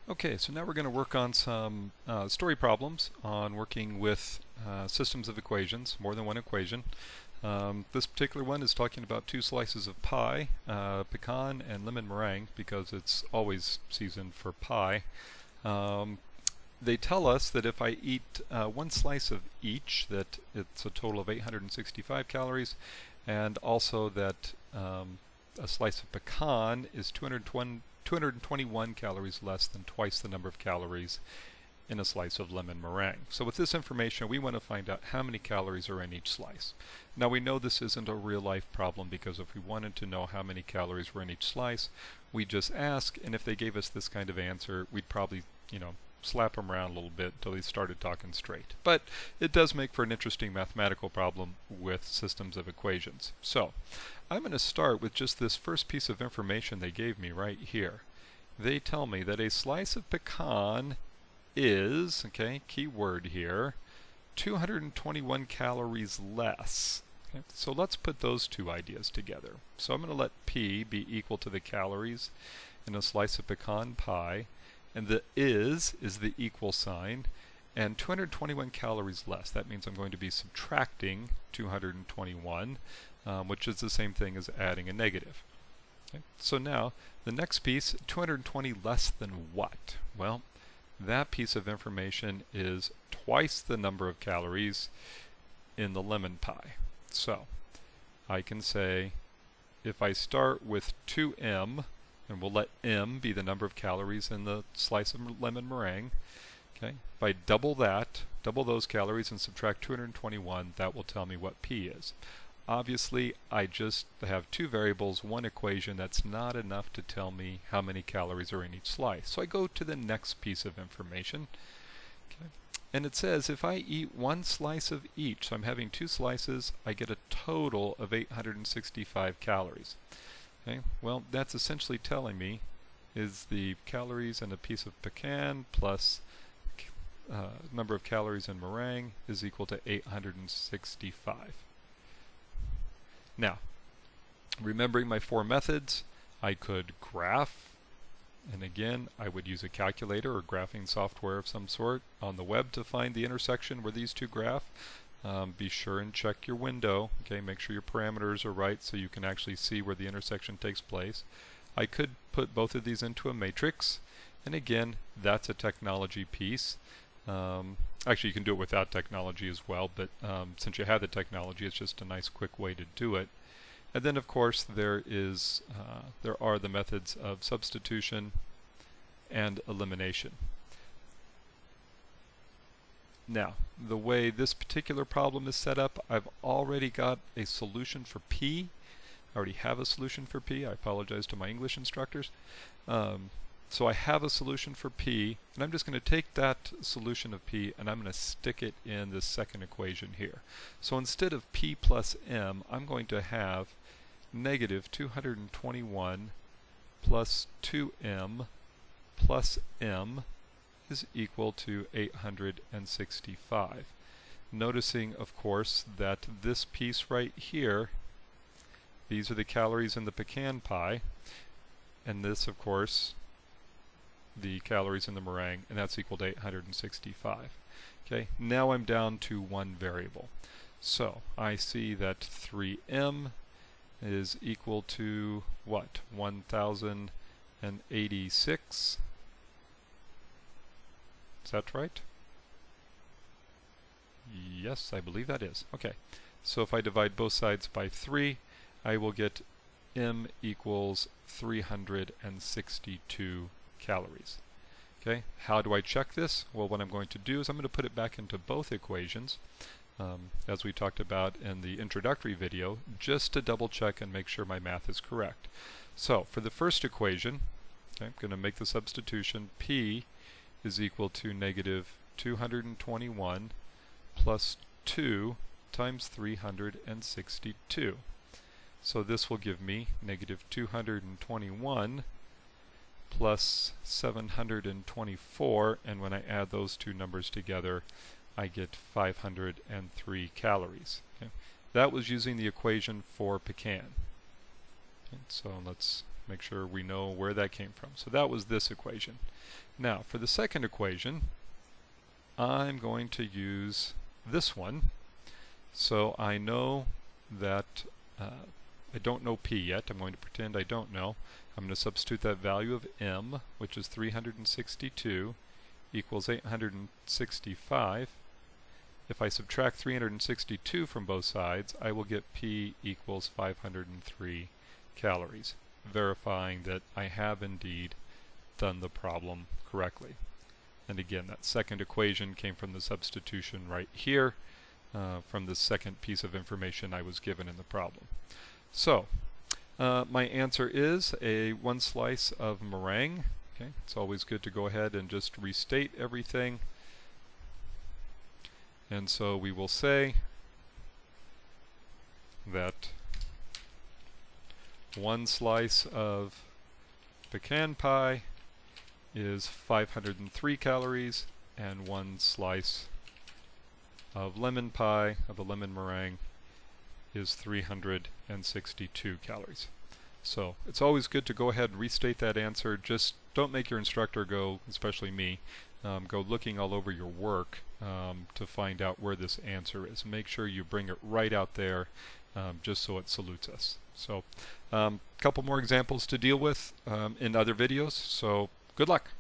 Okay, so now we're going to work on some story problems on working with systems of equations, more than one equation. This particular one is talking about two slices of pie, pecan and lemon meringue, because it's always season for pie. They tell us that if I eat one slice of each, that it's a total of 865 calories, and also that a slice of pecan is 221 calories less than twice the number of calories in a slice of lemon meringue. So with this information, we want to find out how many calories are in each slice. Now we know this isn't a real life problem, because if we wanted to know how many calories were in each slice, we'd just ask, and if they gave us this kind of answer, we'd probably, slap them around a little bit until they started talking straight. But it does make for an interesting mathematical problem with systems of equations. So I'm going to start with just this first piece of information they gave me right here. They tell me that a slice of pecan is, okay, key word here, 221 calories less. Okay, so let's put those two ideas together. So I'm going to let P be equal to the calories in a slice of pecan pie, and the is the equal sign, and 221 calories less. That means I'm going to be subtracting 221, which is the same thing as adding a negative. Okay. So now, the next piece, 220 less than what? Well, that piece of information is twice the number of calories in the lemon pie. So I can say, if I start with 2m, and we'll let m be the number of calories in the slice of lemon meringue. Okay, if I double those calories and subtract 221, that will tell me what p is. Obviously, I just have two variables, one equation. That's not enough to tell me how many calories are in each slice. So I go to the next piece of information. Okay. And it says if I eat one slice of each, so I'm having two slices, I get a total of 865 calories. Okay. Well, that's essentially telling me is the calories in a piece of pecan plus number of calories in meringue is equal to 865. Now, remembering my four methods, I could graph, and again, I would use a calculator or graphing software of some sort on the web to find the intersection where these two graph. Be sure and check your window. Okay, make sure your parameters are right so you can actually see where the intersection takes place. I could put both of these into a matrix, and again, that's a technology piece. Actually, you can do it without technology as well, but since you have the technology, it's just a nice quick way to do it. And then, of course, there are the methods of substitution and elimination. Now, the way this particular problem is set up, I've already got a solution for P. I already have a solution for P. I apologize to my English instructors. So I have a solution for P, and I'm just going to take that solution of P and I'm going to stick it in this second equation here. So instead of P plus M, I'm going to have negative 221 plus 2M plus M is equal to 865. Noticing, of course, that this piece right here, these are the calories in the pecan pie, and this, of course, the calories in the meringue, and that's equal to 865. Okay, now I'm down to one variable. So I see that 3m is equal to what? 1086. Is that right? Yes, I believe that is. Okay, so if I divide both sides by 3, I will get m equals 362 calories. Okay, how do I check this? Well, what I'm going to do is I'm going to put it back into both equations, as we talked about in the introductory video, just to double check and make sure my math is correct. So for the first equation, okay, I'm going to make the substitution. P is equal to negative 221 plus 2 times 362. So this will give me negative 221 plus 724, and when I add those two numbers together, I get 503 calories. Okay. That was using the equation for pecan. Okay, so let's Make sure we know where that came from. So that was this equation. Now for the second equation, I'm going to use this one. So I know that I don't know P yet. I'm going to pretend I don't know. I'm going to substitute that value of M, which is 362, equals 865. If I subtract 362 from both sides, I will get P equals 503 calories, verifying that I have indeed done the problem correctly. And again, that second equation came from the substitution right here, from the second piece of information I was given in the problem. So, my answer is one slice of meringue. Okay, it's always good to go ahead and just restate everything. And so we will say that one slice of pecan pie is 503 calories, and one slice of lemon pie, of a lemon meringue, is 362 calories. So it's always good to go ahead and restate that answer. Just don't make your instructor go, especially me, go looking all over your work to find out where this answer is. Make sure you bring it right out there just so it salutes us. So a couple more examples to deal with in other videos. So good luck.